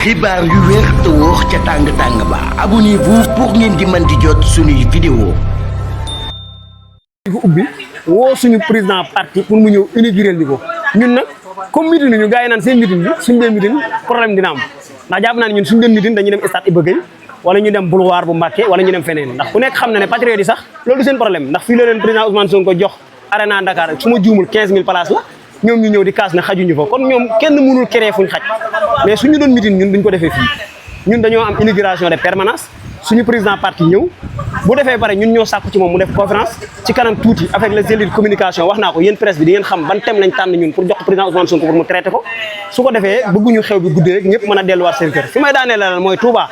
xibaar yu wér te wóor ca tàng ba abonnez-vous pour ngeen di mën di jot suñuy vidéo ubbi woo suñu président parti pour mu ñëw inaugurer li ko ñun nag comme meeting ñu gars yi naan seen meeting bi suñu dee meeting problème dina am ndax jàpp naa ne ñun suñu dem meeting dañuy dem stade Iba Gueye wala ñu dem boulevard bu Mbacké wala ñu dem feneen ndax ku nekk xam na ne patriote yi sax loolu du seen problème ndax fii la leen président Ousmane Sonko jox arena Dakar su ma juumul 15000 places la ñoom ñu ñëw di kaas ne xajuñu fa kon ñoom kenn mënul créer fuñ xaj mais suñu doon meeting ñun duñ ko defee fii ñun dañoo am inauguration de permanence suñu président parti ñëw bu defee pare ñun ñoo sàkku ci moom mu def conférence ci kanam tuuti avec les élus de communication wax naa ko yéen presse bi di ngeen xam ban thème lañ tànn ñun pour jox ko président Ousmane Sonko pour mu traité ko su ko defee bëgguñu xew bi guddee rek ñëpp mën a delluwaat seen kër fi may daanee la mooy Touba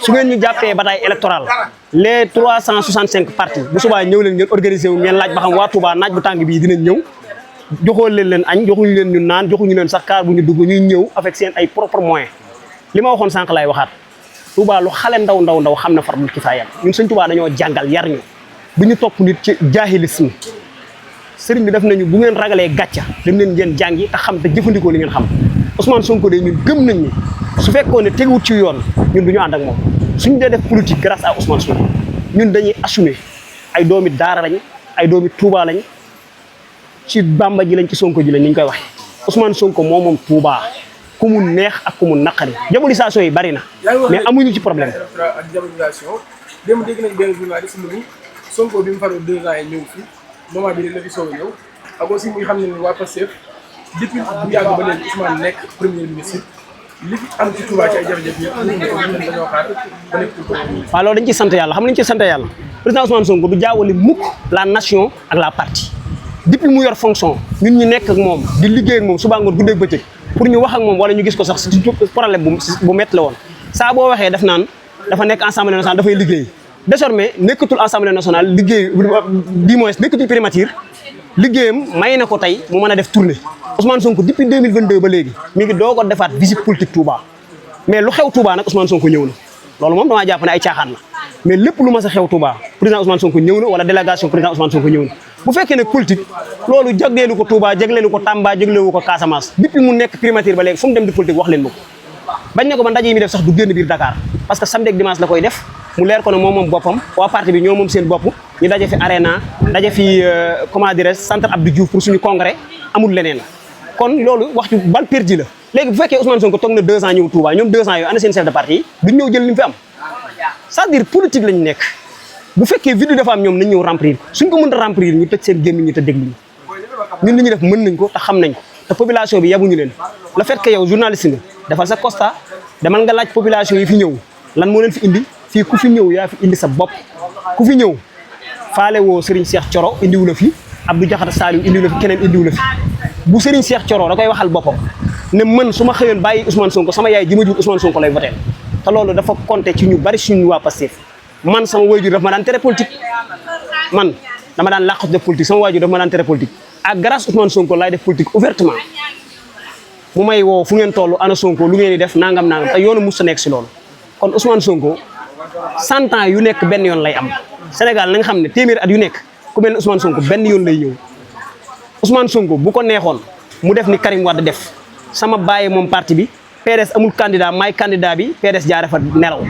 su ngeen ñu jàppee bataille électorale les 365 partis bu subaa ñëw leen ngeen organisé wu ngeen laaj ba xam waa Touba naaj bu tàng bii dinañ ñëw joxoo leen añ joxuñu leen ñu naan joxuñu leen sax kaar bu ñu dugg ñuy ñëw avec seen ay propres moyens li ma waxoon sànq laay waxaat Touba lu xale ndaw xam na fardul kifaaya ñun sëñ Touba dañoo jàngal yar ñu bu ñu topp nit ci jaahilisme sëriñ bi def nañu bu ngeen ragalee gàcca dem leen ngeen jàngi te xam te jëfandikoo li ngeen xam Ousmane Sonko de ñun gëm nañ ni su fekkoon ne teguwut ci yoon ñun du ñu ànd ak moom suñu dee def politique grâce à Ousmane Sonko ñun dañuy assumer ay doomi daara lañ ay doomi Touba lañ ci Bamba ji lañ ci Sonko ji lañ ni ñu koy waxee Ousmane Sonko moom Touba ku mu neex ak ku mu naqari diabolisation yi bari na mais amuñu ci problème. ak diabolisation démb dégg nañ benn journaliste mu ni Sonko bi mu faroo 2 ans yi ñëw fii moment bi rek la fi soog a ñëw ak aussi muy xam ne waa Pastef depuis bu yàgg ba léegi Ousmane nekk premier ministre li fi am ci Touba ci ay jafe-jafe yëpp dañoo xaar ba nekk premier ministre. waaw loolu dañ ci sant yàlla xam nga dañ ci sant yàlla président Ousmane Sonko du jaawale mukk la nation ak la partie depuis mu yor fonction ñun ñu nekk ak moom di liggéey ak moom suba ngoon guddeeg bëccëg pour ñu wax ak moom wala ñu gis ko sax ci problème bu métti la woon saa boo waxee daf naan dafa nekk assemblée nationale dafay liggéey désormais nekkatul assemblée nationale liggéey du moins nekkatul primature liggéeyam may na ko tey mu mën a def tournée Ousmane Sonko depuis 2022 ba léegi mi ngi doo ko defaat visite politique Touba mais lu xew Touba nag Ousmane Sonko ñëw na loolu moom damaa jàpp ne ay caaxaan la mais lépp lu mas a xew Touba président Ousmane Sonko ñëw na wala délégation président Ousmane Sonko ñëw na bu fekkee ne politique loolu jagleelu ko Touba jagleelu ko Tamba jagleelu ko Casamance depuis mu nekk primature ba léegi fu mu dem di politique wax leen ma ko bañ ne ko ba ndaje yi mi def sax du génn biir Dakar parce que samedi ak dimanche la koy def mu leer ko ne moom boppam waa parti bi ñoo moom seen bopp ñu daje fi arena daje fi comment dirais centre Abdou Diouf pour suñu congrès amul leneen kon loolu wax ci bal perdu la léegi bu fekkee Ousmane Sonko toog na 2 ans ñëw Touba ñoom 2 ans yooyu ana seen chef de parti yi duñ ñëw jël li mu fi am c'est-à-dire politique lañ nekk bu fekkee vide dafa am ñoom nañ ñëw remplir suñ ko mën a remplir ñu tëj seen gémmiñ ñi te dégluñu ñun li ñuy def mën nañ ko te xam nañ ko te population bi yabuñu leen le fait que yow journaliste nga defal sa constat demal nga laaj population yi fi ñëw lan moo leen fi indi fii ku fi ñëw yaa fi indi sa bopp ku fi ñëw faale woo Serigne Cheikh Thioro indiwu la fi Abdou Diakhate Saliou indiwu la fi keneen indiwu la fi bu Serigne Cheikh Thioro da koy waxal boppam ne man su ma xëyoon bàyyi Ousmane Sonko sama yaay ji ma jur Ousmane Sonko lay voté te loolu dafa compté ci ñu bari suñu waa Pastef man sama waajur daf ma daan tere politique man dama daan làqatu def politique sama waajur daf ma daan tere politique ak grâce Ousmane Sonko laay def politique ouvertement mu may woo fu ngeen toll ana Sonko lu ngeen di def nangam te yoonu mus a nekk si loolu kon Ousmane Sonko 100 ans yu nekk benn yoon lay am Sénégal na nga xam ne téeméeri at yu nekk ku mel ne Ousmane Sonko benn yoon lay ñëw Ousmane Sonko bu ko neexoon mu def ni Karim Wade def sama bàyyi moom parti bi PDS amul candidat maay candidat bi PDS jaare fa nelaw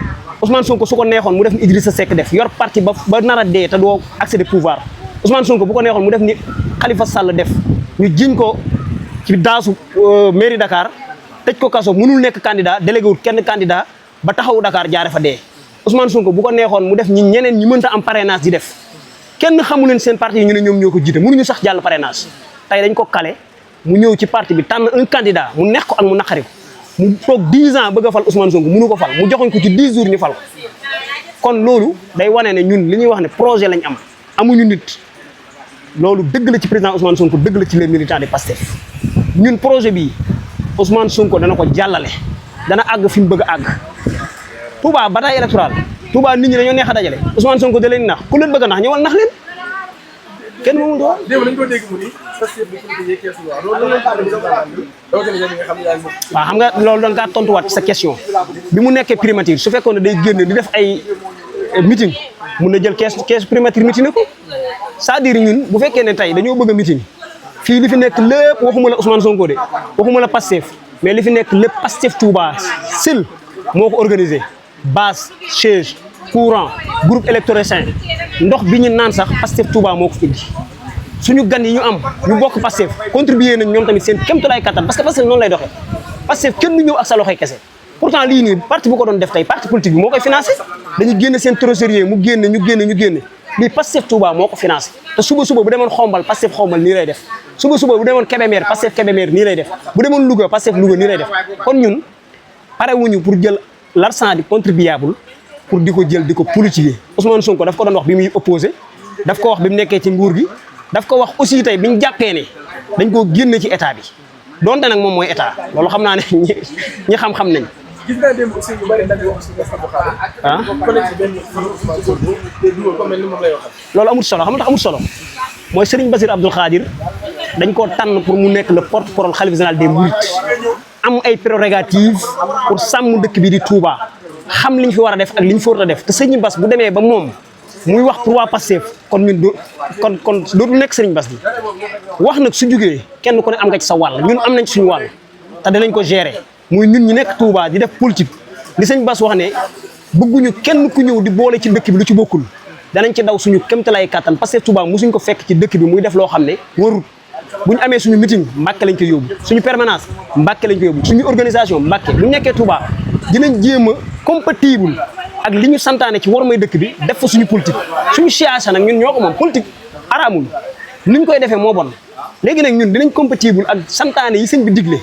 Ousmane Sonko su ko neexoon mu def ni Idrissa Seck def yor parti ba nar a dee te doo accéder pouvoir Ousmane Sonko bu ko neexoon mu def ni Khalifa Sall def ñu jiñ ko ci daasu mairie Dakar tëj ko kaso mënul nekk candidat délégué wul kenn candidat ba taxawu Dakar jaare fa dee Ousmane Sonko bu ko neexoon mu def ñi ñeneen ñi mënta am parrainage di def kenn xamu leen seen parti yi ñu ne ñoom ñoo ko jiite mënuñu sax jàll parrainage tey dañ ko kale mu ñëw ci parti bi tànn un candidat mu neex ko ak mu naqari ko mu toog 10 ans bëgg a fal Ousmane Sonko mënu ko fal mu joxoñ ko ci 10 jours ñu fal ko kon loolu day wane ne ñun li ñuy wax ne projet lañ am amuñu nit loolu dëgg la ci président Ousmane Sonko dëgg la ci les militants de Pastef ñun projet bi Ousmane Sonko dana ko jàllale dana àgg fi mu bëgg a àgg Touba bataille électorale Touba nit ñi dañoo neex a dajale Ousmane Sonko da leen nax ku leen bëgg a nax ñëwal nax leen kenn moomul doon. démb dañu ko dégg mu ni Pastef bi pour que keesu waaw loolu la waaw xam nga loolu da nga tontuwaat sa question bi mu nekkee primature su fekkoon ne day génn di def ay meeting mun na jël keesu primature meeting ko c'est-à-dire ñun bu fekkee ne tey dañoo bëgg a meeting fii li fi nekk lépp waxuma la Ousmane Sonko de waxuma la Pastef mais li fi nekk lépp Pastef Touba seul moo ko organisé base chaise courant groupe électricien ndox bi ñu naan sax Pastef Touba moo ko fi indi suñu gan yi ñu am ñu bokk Pastef contribuer nañ ñoom tamit seen kéemtulaay kattan parce que Pastef noonu lay doxee Pastef kenn du ñëw ak sa loxoy kese pourtant lii nii parti bu ko doon def tey parti politique bi moo koy financé dañuy génne seen trésorier mu génne ñu génne lii Pastef Touba moo ko financé te suba bu demoon xombal Pastef xombal nii lay def suba bu demoon Kébémer Pastef Kébémer nii lay def bu demoon Louga Pastef Louga nii lay def kon ñun pare wuñu pour jël l'argent du contribuable pour di ko jël di ko politiquer Ousmane Sonko daf ko doon wax bi muy opposé daf ko wax bi mu nekkee ci nguur gi daf ko wax aussi tey bi ñu jàppee ne dañ koo génne ci état bi donte nag moom mooy état loolu xam naa ne ñi xam-xam nañ. gis naa démb aussi ñu bari dañuy wax si Bass Abdou Khadre. ah collègue ci benn Ousmane Sonko te dugal ko mel ni moom lay waxal. loolu amul solo xam nga tax amul solo mooy Serigne Bassirou Abdou Khadre dañ koo tànn pour mu nekk le porte-parole khalife général des Mourides am ay prérogatives pour sàmm dëkk bi di Touba xam liñ fi war a def ak liñ fi war a def te Serigne Bass bu demee ba moom muy wax pour waa Pastef kon ñun kon dootul nekk Serigne Bass bi wax nag su jugee kenn ku ne am nga ci sa wàll ñun am nañ ci suñu wàll te danañ ko gérer muy ñun ñi nekk Touba di def politique li Serigne Bass wax ne bëgguñu kenn ku ñëw di boole ci dëkk bi lu ci bokkul danañ ci daw suñu kéemtalaay kattan parce que Touba mosuñ ko fekk ci dëkk bi muy def loo xam ne warut bu ñu amee suñu meeting Mbàkke lañ ko yóbbu suñu permanence Mbàkke lañ ko yóbbu suñu organisation Mbàkke bu ñu nekkee Touba dinañ jéem a compatible ak li ñu santaane ci war may dëkk bi def fa suñu politique suñu siyaasa nag ñun ñoo ko moom politique araamul ni ñu koy defee moo bon léegi nag ñun dinañ compatible ak santaane yi sëñ bi digle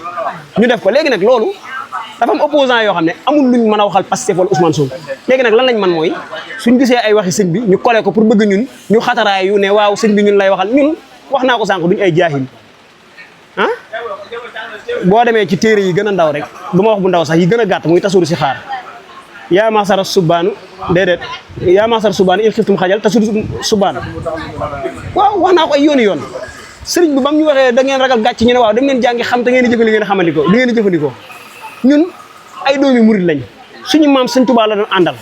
ñu def ko léegi nag loolu dafa am opposant yoo xam ne amul luñ mën a waxal Pastef wala Ousmane Sonko léegi nag lan lañ man mooy suñ gisee ay waxi sëñ bi ñu collé ko pour bëgg ñun ñu xataraay yu ne waaw sëñ bi ñun lay waxal ñun wax naa ko sànq duñ ay jaahil ah boo demee ci téere yi gën a ndaw rek du ma wax bu ndaw sax yi gën a gàtt muy tasuru si xaar yaa masara subaanu déedéet yaa masara subaanu il xiftum xajal tasuru subaanu waaw wax naa ko ay yoon sëriñ bi bam ñu waxee da ngeen ragal gàcc ñu ne waaw da ngeen jàngi xam te ngeen di jëfe li ngeen di jëfandikoo ñun ay doomi murid lañ suñu maam sëñ Touba la doon àndal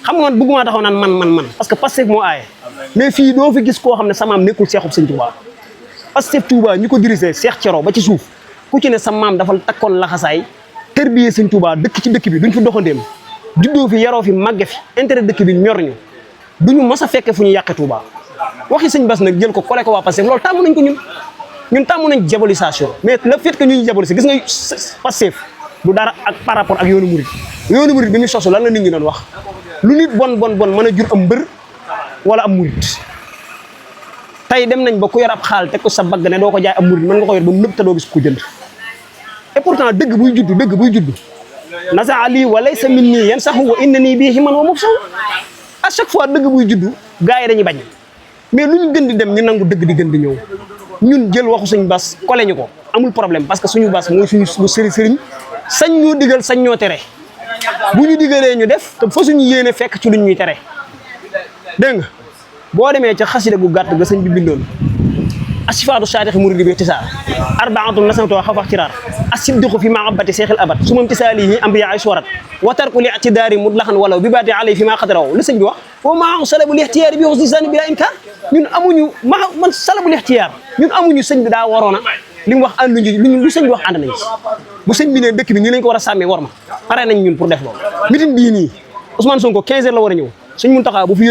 xam nga man bëgguma taxaw naan man parce que Pastef moo aaye mais fii doo fi gis koo xam ne sa maam nekkul seexub sëñ Touba Pastef Touba ñu ko dirigé Cheikh Thioro ba ci suuf ku ci ne sa maam dafa takkoon laxasaay tërbiyee sëñ Touba dëkk ci dëkk bi duñ fi doxandeem juddoo fi yaroo fi màgge fi intérêt dëkk bi ñor ñu duñu mas a fekke fu ñu yàqe Touba waxi sëñ Bass nag jël ko collé ko waa Pastef loolu tàmm nañ ko ñun tàmm nañ diabolisation mais le fait que ñuy diaboliser gis nga Pastef du dara ak par rapport ak yoonu murid bi muy sosu lan la nit ñi doon wax lu nit bon mën a jur am mbër wala am murid tey dem nañ ba ku yor ab xaal teg ko sa bagg ne doo ko jaay am murid mën nga ko yor ba mu nëb te doo gis ku jënd et pourtant dëgg buy judd nasa ali wa laysa minni yan saxu wa innani bii himan wa mubsaw à chaque fois dëgg buy judd gars yi dañuy bañ mais lu ñu gën di dem ñu nangu dëgg di gën di ñëw ñun jël waxu suñu Bass collé ñu ko amul problème parce que suñu Bass mooy suñu sëriñ sañ ñoo digal sañ ñoo tere bu ñu digalee ñu def te fa suñu yéene fekk ci luñ ñuy tere dégg nga boo demee ca xasida gu gàtt ga sëñ bi bindoon asifaatu saadixi muridi bi ixtisaar arbaatun nasanatoo xafax ciraar asiddiqu fi mahabbati seexil abad su mam tisaalihi ambiya ay suwarat wa tarku li ictidaari mutlaxan walaw bi baati alay fi maa xadaraw li sëñ bi wax wa maa salabul ixtiyaari bi xusni sani bila inkaar ñun amuñu man salabul ixtiyaar ñun amuñu sëñ bi daa waroona li mu wax ànduñu lu sëñ bi wax ànd nañ ci bu sëñ bi ne dëkk bi nii lañ ko war a sàmmee war ma pare nañ ñun pour def loolu mitin bii nii Ousmane Sonko 15 heures la war a ñëw sëñ Mountakha bu fi